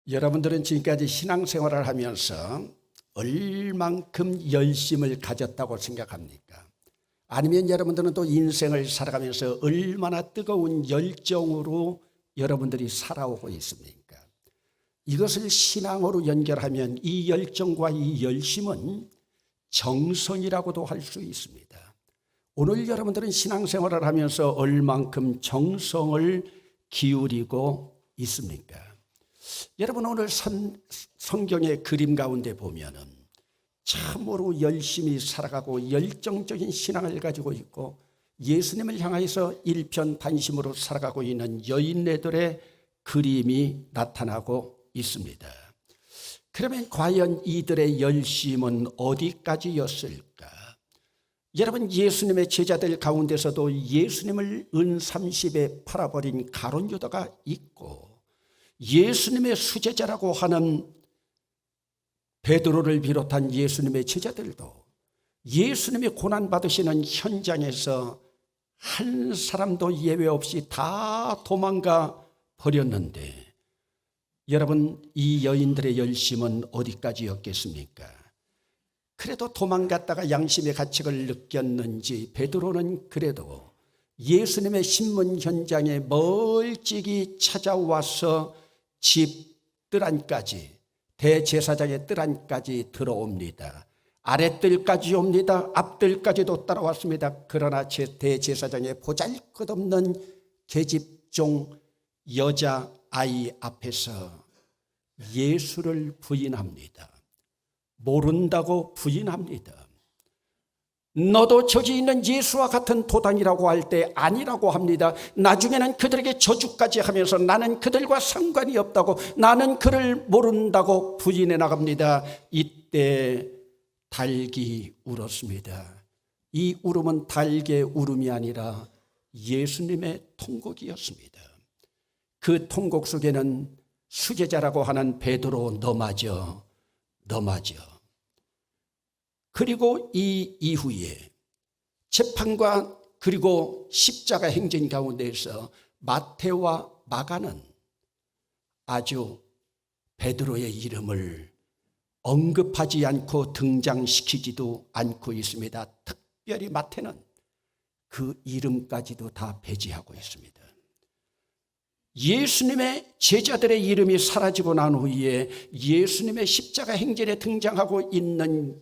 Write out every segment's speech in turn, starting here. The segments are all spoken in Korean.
여러분들은 지금까지 신앙생활을 하면서 얼만큼 열심을 가졌다고 생각합니까? 아니면 여러분들은 또 인생을 살아가면서 얼마나 뜨거운 열정으로 여러분들이 살아오고 있습니까? 이것을 신앙으로 연결하면 이 열정과 이 열심은 정성이라고도 할 수 있습니다. 오늘 여러분들은 신앙생활을 하면서 얼만큼 정성을 기울이고 있습니까? 여러분, 오늘 성경의 그림 가운데 보면은 참으로 열심히 살아가고 열정적인 신앙을 가지고 있고 예수님을 향해서 일편단심으로 살아가고 있는 여인네들의 그림이 나타나고 있습니다. 그러면 과연 이들의 열심은 어디까지였을까? 여러분, 예수님의 제자들 가운데서도 예수님을 은30에 팔아버린 가룟 유다가 있고 예수님의 수제자라고 하는 베드로를 비롯한 예수님의 제자들도 예수님이 고난받으시는 현장에서 한 사람도 예외 없이 다 도망가 버렸는데 여러분, 이 여인들의 열심은 어디까지였겠습니까? 그래도 도망갔다가 양심의 가책을 느꼈는지 베드로는 그래도 예수님의 신문 현장에 멀찍이 찾아와서 집 뜰안까지, 대제사장의 뜰안까지 들어옵니다. 아랫뜰까지 옵니다. 앞뜰까지도 따라왔습니다. 그러나 대제사장의 보잘것없는 계집종 여자아이 앞에서 예수를 부인합니다. 모른다고 부인합니다. 너도 저기 있는 예수와 같은 도당이라고 할 때 아니라고 합니다. 나중에는 그들에게 저주까지 하면서 나는 그들과 상관이 없다고, 나는 그를 모른다고 부인해 나갑니다. 이때 닭이 울었습니다. 이 울음은 닭의 울음이 아니라 예수님의 통곡이었습니다. 그 통곡 속에는 수제자라고 하는 베드로 너마저 그리고 이 이후에 재판과 그리고 십자가 행진 가운데에서 마태와 마가는 아주 베드로의 이름을 언급하지 않고 등장시키지도 않고 있습니다. 특별히 마태는 그 이름까지도 다 배제하고 있습니다. 예수님의 제자들의 이름이 사라지고 난 후에 예수님의 십자가 행진에 등장하고 있는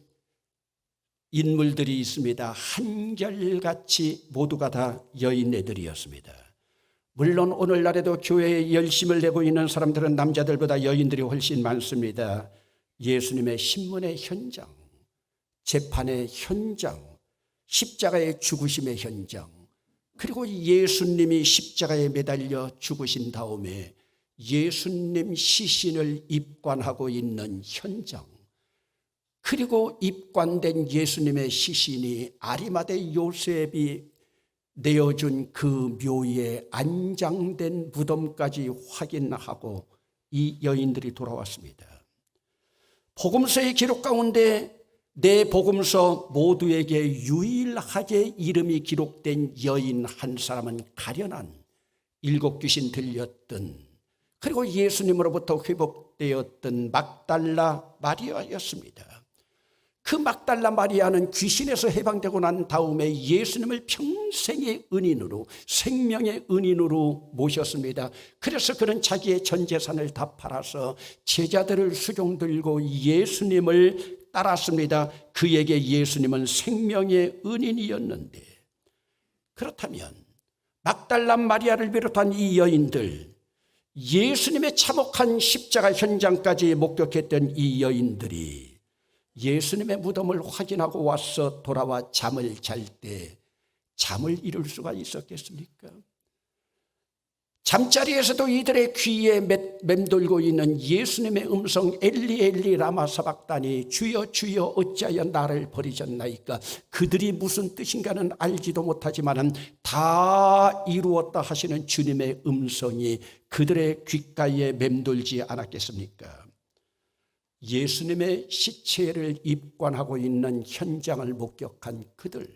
인물들이 있습니다. 한결같이 모두가 다 여인네들이었습니다. 물론 오늘날에도 교회에 열심을 내고 있는 사람들은 남자들보다 여인들이 훨씬 많습니다. 예수님의 신문의 현장, 재판의 현장, 십자가의 죽으심의 현장, 그리고 예수님이 십자가에 매달려 죽으신 다음에 예수님 시신을 입관하고 있는 현장, 그리고 입관된 예수님의 시신이 아리마대 요셉이 내어준 그 묘에 안장된 무덤까지 확인하고 이 여인들이 돌아왔습니다. 복음서의 기록 가운데 내 복음서 모두에게 유일하게 이름이 기록된 여인 한 사람은 가련한 일곱 귀신 들렸던, 그리고 예수님으로부터 회복되었던 막달라 마리아였습니다. 그 막달라 마리아는 귀신에서 해방되고 난 다음에 예수님을 평생의 은인으로, 생명의 은인으로 모셨습니다. 그래서 그는 자기의 전 재산을 다 팔아서 제자들을 수종 들고 예수님을 따랐습니다. 그에게 예수님은 생명의 은인이었는데, 그렇다면 막달라 마리아를 비롯한 이 여인들, 예수님의 참혹한 십자가 현장까지 목격했던 이 여인들이 예수님의 무덤을 확인하고 와서 돌아와 잠을 잘 때 잠을 이룰 수가 있었겠습니까? 잠자리에서도 이들의 귀에 맴돌고 있는 예수님의 음성, 엘리 엘리 라마 사박다니, 주여 주여 어찌하여 나를 버리셨나이까. 그들이 무슨 뜻인가는 알지도 못하지만 다 이루었다 하시는 주님의 음성이 그들의 귓가에 맴돌지 않았겠습니까? 예수님의 시체를 입관하고 있는 현장을 목격한 그들,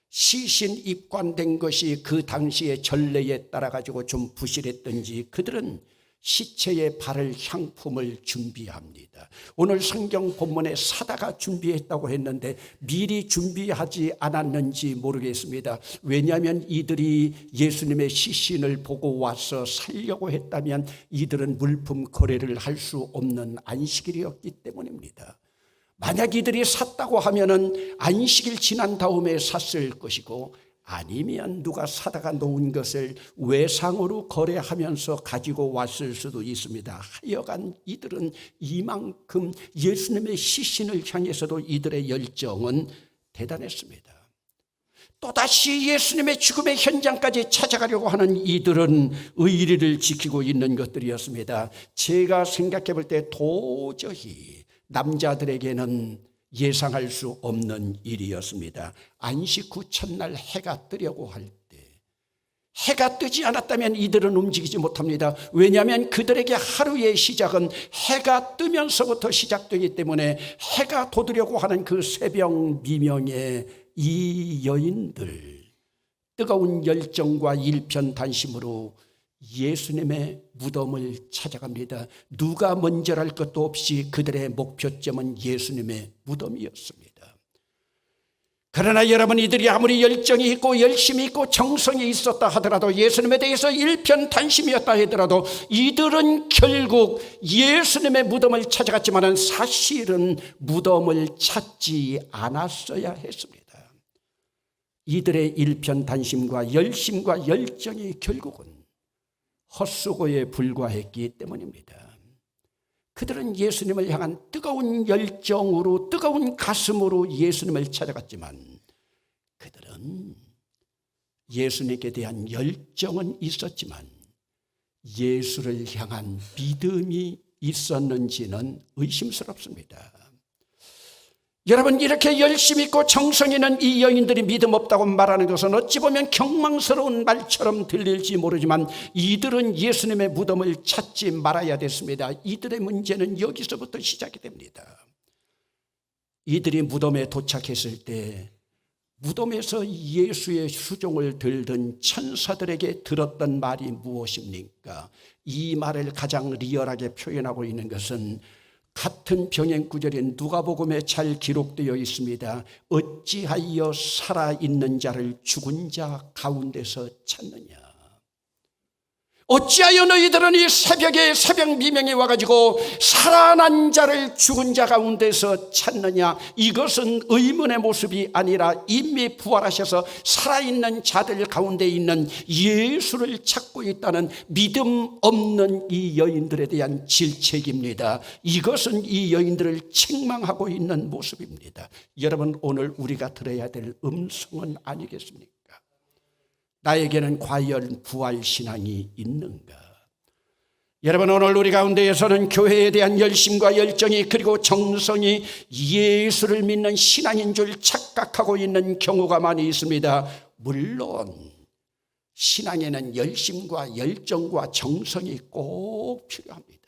시신 입관된 것이 그 당시의 전례에 따라 가지고 좀 부실했던지 그들은 시체에 바를 향품을 준비합니다. 오늘 성경 본문에 사다가 준비했다고 했는데 미리 준비하지 않았는지 모르겠습니다. 왜냐하면 이들이 예수님의 시신을 보고 와서 살려고 했다면 이들은 물품 거래를 할 수 없는 안식일이었기 때문입니다. 만약 이들이 샀다고 하면은 안식일 지난 다음에 샀을 것이고, 아니면 누가 사다가 놓은 것을 외상으로 거래하면서 가지고 왔을 수도 있습니다. 하여간 이들은 이만큼 예수님의 시신을 향해서도 이들의 열정은 대단했습니다. 또다시 예수님의 죽음의 현장까지 찾아가려고 하는 이들은 의리를 지키고 있는 것들이었습니다. 제가 생각해 볼 때 도저히 남자들에게는 예상할 수 없는 일이었습니다. 안식 후 첫날 해가 뜨려고 할 때, 해가 뜨지 않았다면 이들은 움직이지 못합니다. 왜냐하면 그들에게 하루의 시작은 해가 뜨면서부터 시작되기 때문에 해가 돋으려고 하는 그 새벽 미명에 이 여인들 뜨거운 열정과 일편단심으로 예수님의 무덤을 찾아갑니다. 누가 먼저랄 것도 없이 그들의 목표점은 예수님의 무덤이었습니다. 그러나 여러분, 이들이 아무리 열정이 있고 열심이 있고 정성이 있었다 하더라도, 예수님에 대해서 일편단심이었다 하더라도 이들은 결국 예수님의 무덤을 찾아갔지만 사실은 무덤을 찾지 않았어야 했습니다. 이들의 일편단심과 열심과 열정이 결국은 헛수고에 불과했기 때문입니다. 그들은 예수님을 향한 뜨거운 열정으로, 뜨거운 가슴으로 예수님을 찾아갔지만 그들은 예수님께 대한 열정은 있었지만 예수를 향한 믿음이 있었는지는 의심스럽습니다. 여러분, 이렇게 열심 있고 정성 있는 이 여인들이 믿음 없다고 말하는 것은 어찌 보면 경망스러운 말처럼 들릴지 모르지만 이들은 예수님의 무덤을 찾지 말아야 됐습니다. 이들의 문제는 여기서부터 시작이 됩니다. 이들이 무덤에 도착했을 때 무덤에서 예수의 수종을 들던 천사들에게 들었던 말이 무엇입니까? 이 말을 가장 리얼하게 표현하고 있는 것은 같은 병행 구절인 누가복음에 잘 기록되어 있습니다. 어찌하여 살아있는 자를 죽은 자 가운데서 찾느냐? 어찌하여 너희들은 이 새벽에 새벽 미명에 와가지고 살아난 자를 죽은 자 가운데서 찾느냐? 이것은 의문의 모습이 아니라 이미 부활하셔서 살아있는 자들 가운데 있는 예수를 찾고 있다는 믿음 없는 이 여인들에 대한 질책입니다. 이것은 이 여인들을 책망하고 있는 모습입니다. 여러분, 오늘 우리가 들어야 될 음성은 아니겠습니까? 나에게는 과연 부활신앙이 있는가? 여러분, 오늘 우리 가운데에서는 교회에 대한 열심과 열정이, 그리고 정성이 예수를 믿는 신앙인 줄 착각하고 있는 경우가 많이 있습니다. 물론 신앙에는 열심과 열정과 정성이 꼭 필요합니다.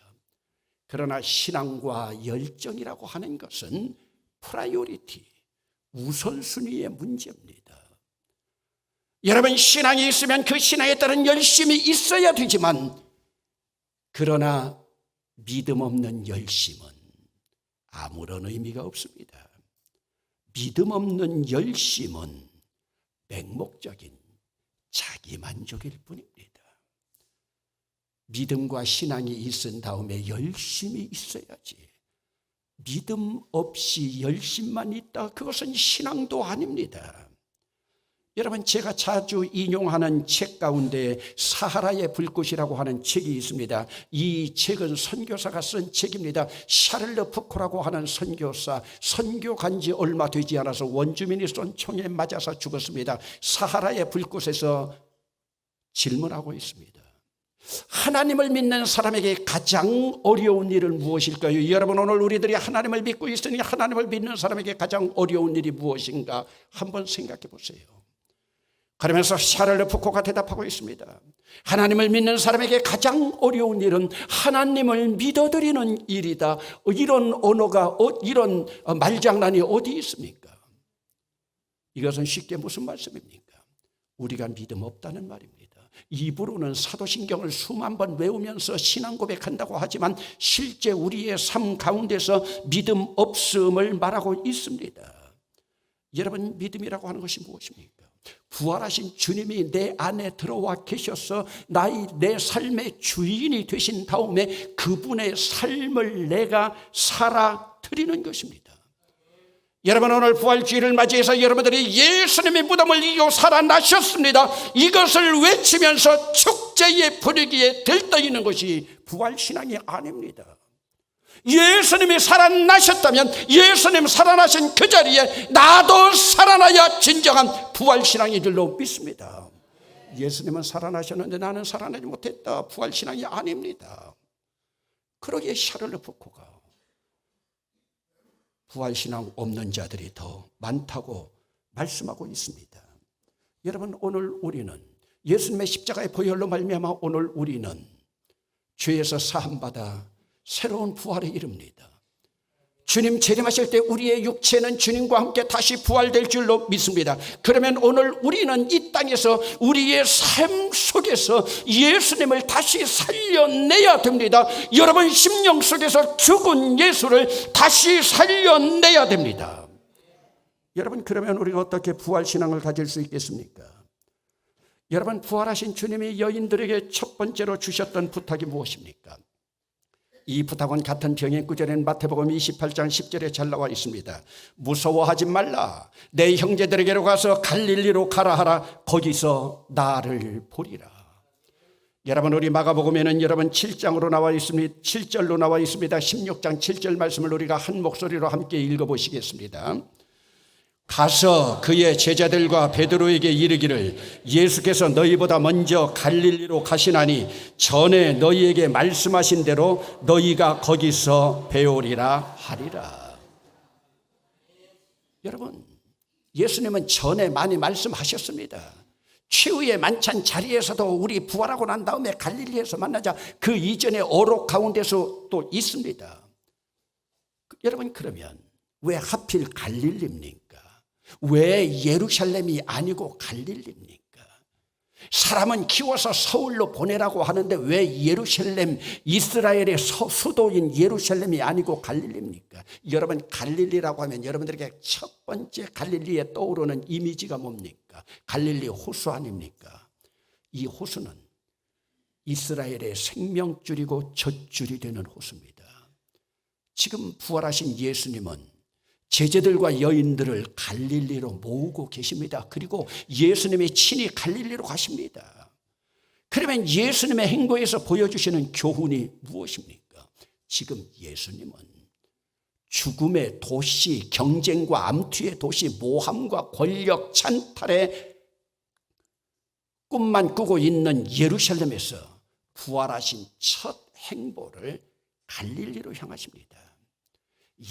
그러나 신앙과 열정이라고 하는 것은 프라이오리티, 우선순위의 문제입니다. 여러분, 신앙이 있으면 그 신앙에 따른 열심이 있어야 되지만, 그러나 믿음 없는 열심은 아무런 의미가 없습니다. 믿음 없는 열심은 맹목적인 자기만족일 뿐입니다. 믿음과 신앙이 있은 다음에 열심이 있어야지. 믿음 없이 열심만 있다, 그것은 신앙도 아닙니다. 여러분, 제가 자주 인용하는 책 가운데 사하라의 불꽃이라고 하는 책이 있습니다. 이 책은 선교사가 쓴 책입니다. 샤를르 푸코라고 하는 선교사, 선교 간 지 얼마 되지 않아서 원주민이 쏜 총에 맞아서 죽었습니다. 사하라의 불꽃에서 질문하고 있습니다. 하나님을 믿는 사람에게 가장 어려운 일은 무엇일까요? 여러분, 오늘 우리들이 하나님을 믿고 있으니 하나님을 믿는 사람에게 가장 어려운 일이 무엇인가 한번 생각해 보세요. 그러면서 샤를르 푸코가 대답하고 있습니다. 하나님을 믿는 사람에게 가장 어려운 일은 하나님을 믿어드리는 일이다. 이런 언어가, 이런 말장난이 어디 있습니까? 이것은 쉽게 무슨 말씀입니까? 우리가 믿음 없다는 말입니다. 입으로는 사도신경을 수만 번 외우면서 신앙 고백한다고 하지만 실제 우리의 삶 가운데서 믿음 없음을 말하고 있습니다. 여러분, 믿음이라고 하는 것이 무엇입니까? 부활하신 주님이 내 안에 들어와 계셔서 내 삶의 주인이 되신 다음에 그분의 삶을 내가 살아드리는 것입니다. 여러분, 오늘 부활주일을 맞이해서 여러분들이 예수님의 무덤을 이기고 살아나셨습니다. 이것을 외치면서 축제의 분위기에 들떠있는 것이 부활신앙이 아닙니다. 예수님이 살아나셨다면 예수님 살아나신 그 자리에 나도 살아나야 진정한 부활신앙인 줄로 믿습니다. 예수님은 살아나셨는데 나는 살아나지 못했다, 부활신앙이 아닙니다. 그러기에 샤를르 푸코가 부활신앙 없는 자들이 더 많다고 말씀하고 있습니다. 여러분, 오늘 우리는 예수님의 십자가의 보혈로 말미암아 오늘 우리는 죄에서 사함받아 새로운 부활에 이릅니다. 주님 재림하실 때 우리의 육체는 주님과 함께 다시 부활될 줄로 믿습니다. 그러면 오늘 우리는 이 땅에서 우리의 삶 속에서 예수님을 다시 살려내야 됩니다. 여러분, 심령 속에서 죽은 예수를 다시 살려내야 됩니다. 여러분, 그러면 우리가 어떻게 부활신앙을 가질 수 있겠습니까? 여러분, 부활하신 주님이 여인들에게 첫 번째로 주셨던 부탁이 무엇입니까? 이 부탁은 같은 병행 구절인 마태복음 28장 10절에 잘 나와 있습니다. 무서워하지 말라. 내 형제들에게로 가서 갈릴리로 가라 하라. 거기서 나를 보리라. 여러분, 우리 마가복음에는 여러분 7장으로 나와 있습니다. 7절로 나와 있습니다. 16장 7절 말씀을 우리가 한 목소리로 함께 읽어보시겠습니다. 가서 그의 제자들과 베드로에게 이르기를 예수께서 너희보다 먼저 갈릴리로 가시나니 전에 너희에게 말씀하신 대로 너희가 거기서 배우리라 하리라. 여러분, 예수님은 전에 많이 말씀하셨습니다. 최후의 만찬 자리에서도 우리 부활하고 난 다음에 갈릴리에서 만나자, 그 이전에 어록 가운데서 또 있습니다. 여러분, 그러면 왜 하필 갈릴리입니까? 왜 예루살렘이 아니고 갈릴리입니까? 사람은 키워서 서울로 보내라고 하는데 왜 예루살렘, 이스라엘의 수도인 예루살렘이 아니고 갈릴리입니까? 여러분, 갈릴리라고 하면 여러분들에게 첫 번째 갈릴리에 떠오르는 이미지가 뭡니까? 갈릴리 호수 아닙니까? 이 호수는 이스라엘의 생명줄이고 젖줄이 되는 호수입니다. 지금 부활하신 예수님은 제자들과 여인들을 갈릴리로 모으고 계십니다. 그리고 예수님이 친히 갈릴리로 가십니다. 그러면 예수님의 행보에서 보여주시는 교훈이 무엇입니까? 지금 예수님은 죽음의 도시, 경쟁과 암투의 도시, 모함과 권력 찬탈의 꿈만 꾸고 있는 예루살렘에서 부활하신 첫 행보를 갈릴리로 향하십니다.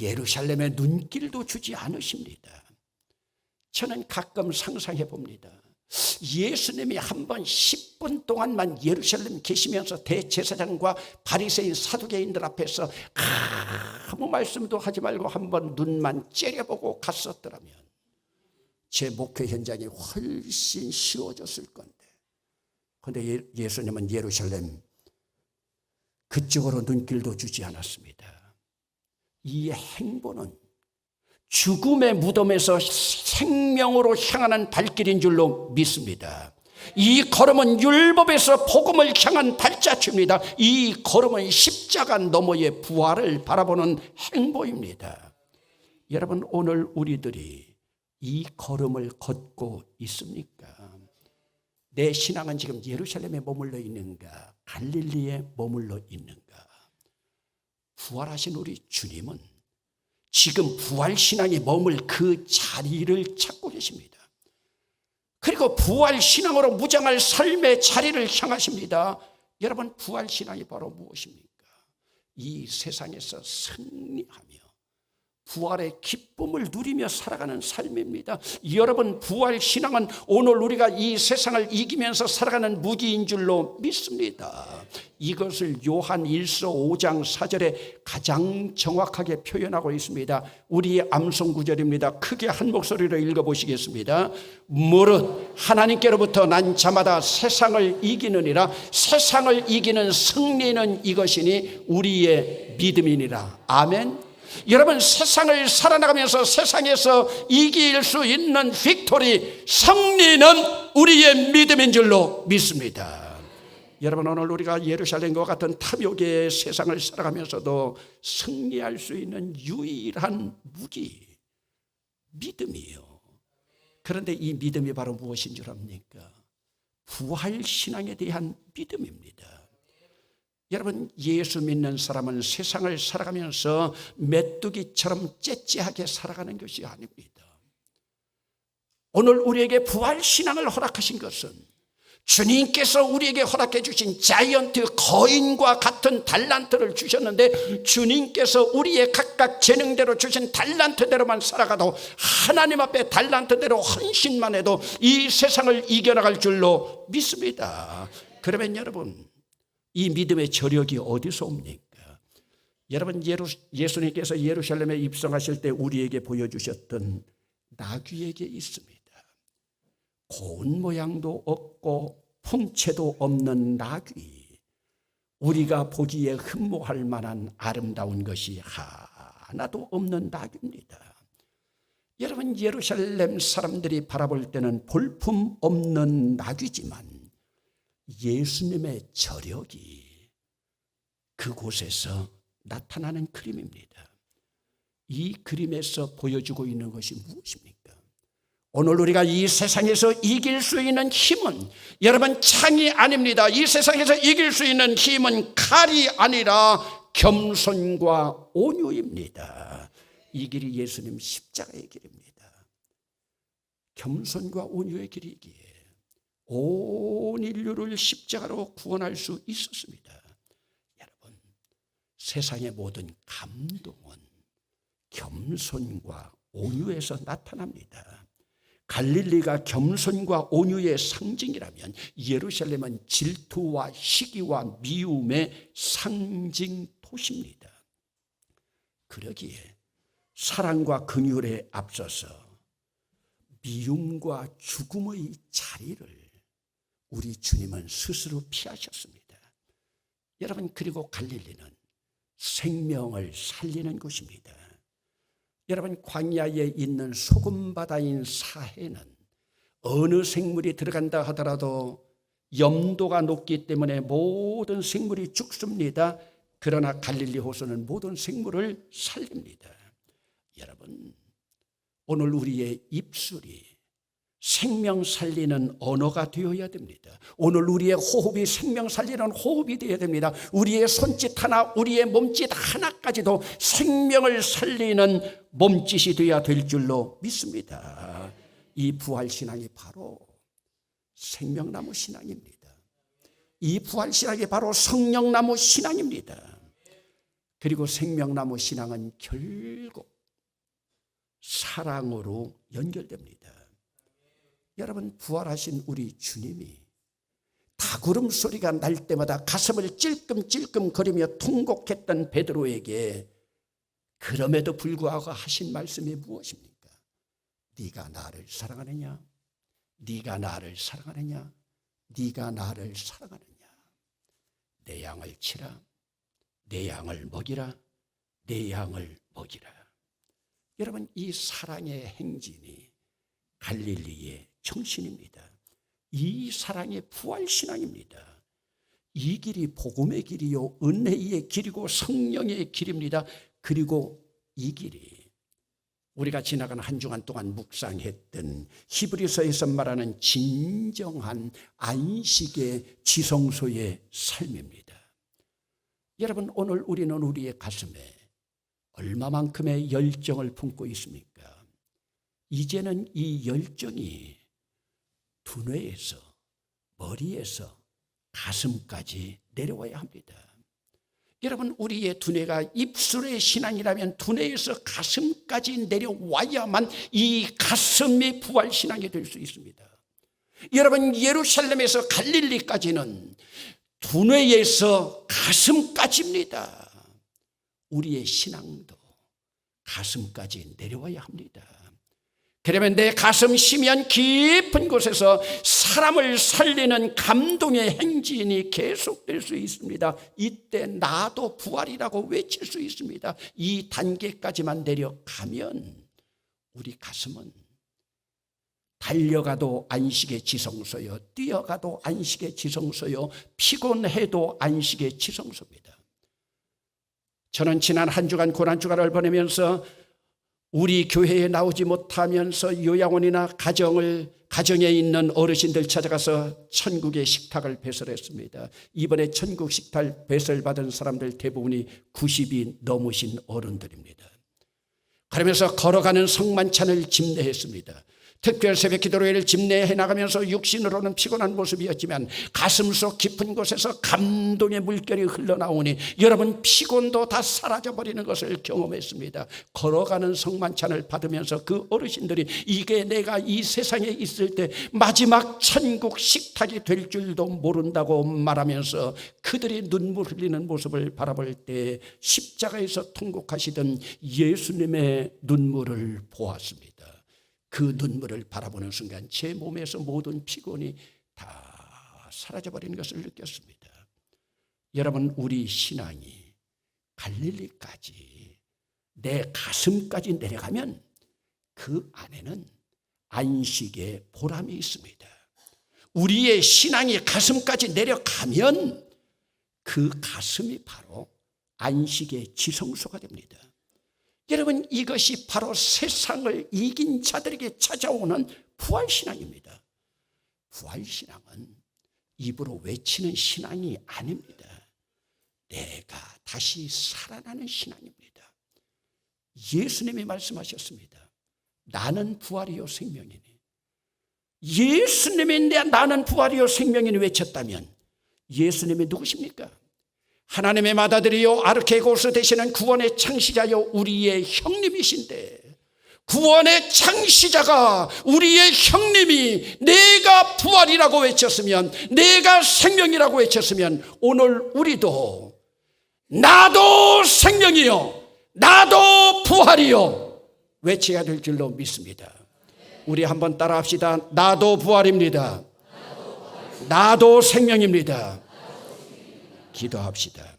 예루살렘에 눈길도 주지 않으십니다. 저는 가끔 상상해 봅니다. 예수님이 한 번 10분 동안만 예루살렘 계시면서 대제사장과 바리새인 사두개인들 앞에서 아무 말씀도 하지 말고 한 번 눈만 째려보고 갔었더라면 제 목회 현장이 훨씬 쉬워졌을 건데, 그런데 예수님은 예루살렘 그쪽으로 눈길도 주지 않았습니다. 이 행보는 죽음의 무덤에서 생명으로 향하는 발길인 줄로 믿습니다. 이 걸음은 율법에서 복음을 향한 발자취입니다. 이 걸음은 십자가 너머의 부활을 바라보는 행보입니다. 여러분, 오늘 우리들이 이 걸음을 걷고 있습니까? 내 신앙은 지금 예루살렘에 머물러 있는가, 갈릴리에 머물러 있는가? 부활하신 우리 주님은 지금 부활신앙이 머물 그 자리를 찾고 계십니다. 그리고 부활신앙으로 무장할 삶의 자리를 향하십니다. 여러분, 부활신앙이 바로 무엇입니까? 이 세상에서 승리하며 부활의 기쁨을 누리며 살아가는 삶입니다. 여러분, 부활 신앙은 오늘 우리가 이 세상을 이기면서 살아가는 무기인 줄로 믿습니다. 이것을 요한 1서 5장 4절에 가장 정확하게 표현하고 있습니다. 우리의 암송 구절입니다. 크게 한 목소리로 읽어보시겠습니다. 무릇 하나님께로부터 난 자마다 세상을 이기느니라. 세상을 이기는 승리는 이것이니 우리의 믿음이니라. 아멘. 여러분, 세상을 살아나가면서 세상에서 이길 수 있는 빅토리, 승리는 우리의 믿음인 줄로 믿습니다. 여러분, 오늘 우리가 예루살렘과 같은 탐욕의 세상을 살아가면서도 승리할 수 있는 유일한 무기, 믿음이에요. 그런데 이 믿음이 바로 무엇인 줄 압니까? 부활신앙에 대한 믿음입니다. 여러분, 예수 믿는 사람은 세상을 살아가면서 메뚜기처럼 째째하게 살아가는 것이 아닙니다. 오늘 우리에게 부활신앙을 허락하신 것은 주님께서 우리에게 허락해 주신 자이언트 거인과 같은 달란트를 주셨는데, 주님께서 우리의 각각 재능대로 주신 달란트대로만 살아가도, 하나님 앞에 달란트대로 헌신만 해도 이 세상을 이겨나갈 줄로 믿습니다. 그러면 여러분, 이 믿음의 저력이 어디서 옵니까? 여러분, 예수님께서 예루살렘에 입성하실 때 우리에게 보여주셨던 나귀에게 있습니다. 고운 모양도 없고 풍채도 없는 나귀, 우리가 보기에 흠모할 만한 아름다운 것이 하나도 없는 나귀입니다. 여러분, 예루살렘 사람들이 바라볼 때는 볼품 없는 나귀지만 예수님의 저력이 그곳에서 나타나는 그림입니다. 이 그림에서 보여주고 있는 것이 무엇입니까? 오늘 우리가 이 세상에서 이길 수 있는 힘은, 여러분, 창이 아닙니다. 이 세상에서 이길 수 있는 힘은 칼이 아니라 겸손과 온유입니다. 이 길이 예수님 십자가의 길입니다. 겸손과 온유의 길이기에 온 인류를 십자가로 구원할 수 있었습니다. 여러분, 세상의 모든 감동은 겸손과 온유에서 나타납니다. 갈릴리가 겸손과 온유의 상징이라면 예루살렘은 질투와 시기와 미움의 상징 도시입니다. 그러기에 사랑과 긍휼에 앞서서 미움과 죽음의 자리를 우리 주님은 스스로 피하셨습니다. 여러분, 그리고 갈릴리는 생명을 살리는 곳입니다. 여러분, 광야에 있는 소금바다인 사해는 어느 생물이 들어간다 하더라도 염도가 높기 때문에 모든 생물이 죽습니다. 그러나 갈릴리 호수는 모든 생물을 살립니다. 여러분, 오늘 우리의 입술이 생명 살리는 언어가 되어야 됩니다. 오늘 우리의 호흡이 생명 살리는 호흡이 되어야 됩니다. 우리의 손짓 하나, 우리의 몸짓 하나까지도 생명을 살리는 몸짓이 되어야 될 줄로 믿습니다. 이 부활신앙이 바로 생명나무 신앙입니다. 이 부활신앙이 바로 성령나무 신앙입니다. 그리고 생명나무 신앙은 결국 사랑으로 연결됩니다. 여러분, 부활하신 우리 주님이 다구름 소리가 날 때마다 가슴을 찔끔찔끔 거리며 통곡했던 베드로에게 그럼에도 불구하고 하신 말씀이 무엇입니까? 네가 나를 사랑하느냐? 네가 나를 사랑하느냐? 네가 나를 사랑하느냐? 내 양을 치라. 내 양을 먹이라. 내 양을 먹이라. 여러분, 이 사랑의 행진이 갈릴리의 정신입니다. 이 사랑의 부활신앙입니다. 이 길이 복음의 길이요, 은혜의 길이고 성령의 길입니다. 그리고 이 길이 우리가 지나간 한 주간 동안 묵상했던 히브리서에서 말하는 진정한 안식의 지성소의 삶입니다. 여러분, 오늘 우리는 우리의 가슴에 얼마만큼의 열정을 품고 있습니까? 이제는 이 열정이 두뇌에서, 머리에서 가슴까지 내려와야 합니다. 여러분, 우리의 두뇌가 입술의 신앙이라면 두뇌에서 가슴까지 내려와야만 이 가슴이 부활신앙이 될 수 있습니다. 여러분, 예루살렘에서 갈릴리까지는 두뇌에서 가슴까지입니다. 우리의 신앙도 가슴까지 내려와야 합니다. 그러면 내 가슴 심연 깊은 곳에서 사람을 살리는 감동의 행진이 계속될 수 있습니다. 이때 나도 부활이라고 외칠 수 있습니다. 이 단계까지만 내려가면 우리 가슴은 달려가도 안식의 지성소요, 뛰어가도 안식의 지성소요, 피곤해도 안식의 지성소입니다. 저는 지난 한 주간 고난주간을 보내면서 우리 교회에 나오지 못하면서 요양원이나 가정에 있는 어르신들 찾아가서 천국의 식탁을 배설했습니다. 이번에 천국 식탁 배설받은 사람들 대부분이 90이 넘으신 어른들입니다. 그러면서 걸어가는 성만찬을 집례했습니다. 특별 새벽 기도회를 집례해 나가면서 육신으로는 피곤한 모습이었지만 가슴속 깊은 곳에서 감동의 물결이 흘러나오니 여러분, 피곤도 다 사라져버리는 것을 경험했습니다. 걸어가는 성만찬을 받으면서 그 어르신들이 이게 내가 이 세상에 있을 때 마지막 천국 식탁이 될 줄도 모른다고 말하면서 그들이 눈물 흘리는 모습을 바라볼 때 십자가에서 통곡하시던 예수님의 눈물을 보았습니다. 그 눈물을 바라보는 순간 제 몸에서 모든 피곤이 다 사라져버리는 것을 느꼈습니다. 여러분, 우리 신앙이 갈릴리까지 내 가슴까지 내려가면 그 안에는 안식의 보람이 있습니다. 우리의 신앙이 가슴까지 내려가면 그 가슴이 바로 안식의 지성소가 됩니다. 여러분, 이것이 바로 세상을 이긴 자들에게 찾아오는 부활신앙입니다. 부활신앙은 입으로 외치는 신앙이 아닙니다. 내가 다시 살아나는 신앙입니다. 예수님이 말씀하셨습니다. 나는 부활이요 생명이니. 예수님이 나는 부활이요 생명이니 외쳤다면 예수님이 누구십니까? 하나님의 맏아들이요 아르케고스 되시는 구원의 창시자요 우리의 형님이신데, 구원의 창시자가 우리의 형님이 내가 부활이라고 외쳤으면, 내가 생명이라고 외쳤으면 오늘 우리도 나도 생명이요 나도 부활이요 외쳐야 될 줄로 믿습니다. 우리 한번 따라합시다. 나도 부활입니다. 나도 생명입니다. 기도합시다.